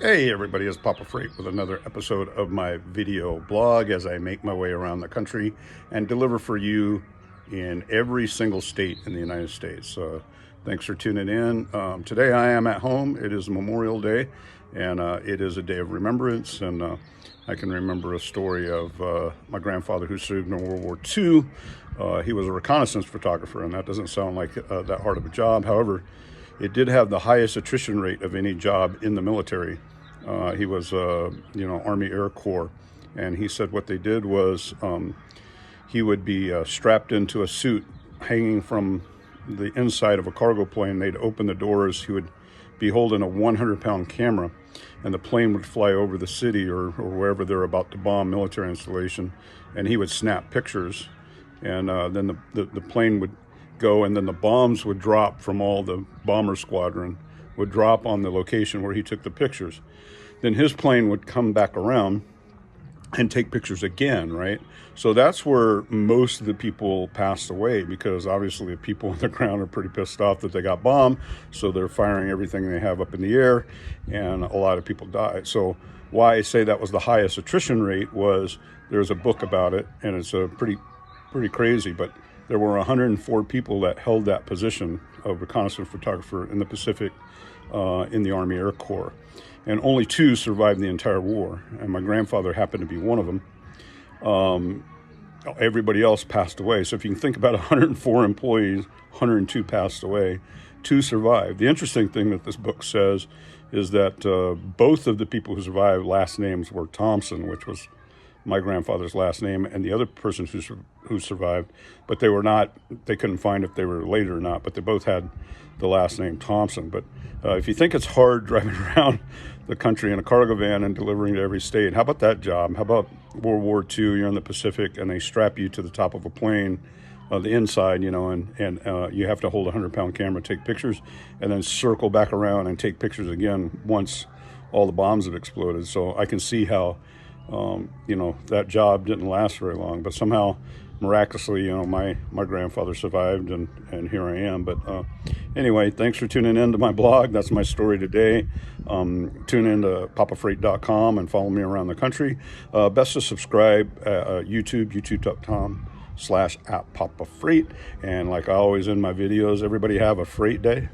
Hey everybody, it's Papa Freight with another episode of my video blog as I make my way around the country and deliver for you in every single state in the United States. Thanks for tuning in. Today I am at home. It is Memorial Day, and it is a day of remembrance, and I can remember a story of my grandfather who served in World War II. He was a reconnaissance photographer, and that doesn't sound like that hard of a job. However, it did have the highest attrition rate of any job in the military. He was, Army Air Corps, and he said what they did was he would be strapped into a suit hanging from the inside of a cargo plane. They'd open the doors. He would be holding a 100-pound camera, and the plane would fly over the city or wherever they're about to bomb military installation, and he would snap pictures, and then the plane would go, and then the bombs would drop from all the bomber squadron would drop on the location where he took the pictures. Then his plane would come back around and take pictures again, right? So that's where most of the people passed away, because obviously the people on the ground are pretty pissed off that they got bombed, so they're firing everything they have up in the air, and a lot of people died. So why I say that was the highest attrition rate was there's a book about it, and it's a pretty crazy, but there were 104 people that held that position of reconnaissance photographer in the Pacific in the Army Air Corps. And only 2 survived the entire war, and my grandfather happened to be one of them. Everybody else passed away. So if you can think about 104 employees, 102 passed away, 2 survived. The interesting thing that this book says is that both of the people who survived last names were Thompson, which was my grandfather's last name, and the other person who survived, but they couldn't find if they were related or not, but they both had the last name Thompson. But if you think it's hard driving around the country in a cargo van and delivering to every state, how about that job? How about World War II, you're in the Pacific, and they strap you to the top of a plane, the inside, and you have to hold a 100-pound camera, take pictures, and then circle back around and take pictures again once all the bombs have exploded. So I can see how that job didn't last very long, but somehow miraculously, my grandfather survived, and here I am. But anyway, thanks for tuning in to my blog. That's my story today. Tune in to papafreight.com and follow me around the country. Best to subscribe youtube.com/@papafreight. And like I always in my videos, everybody have a freight day.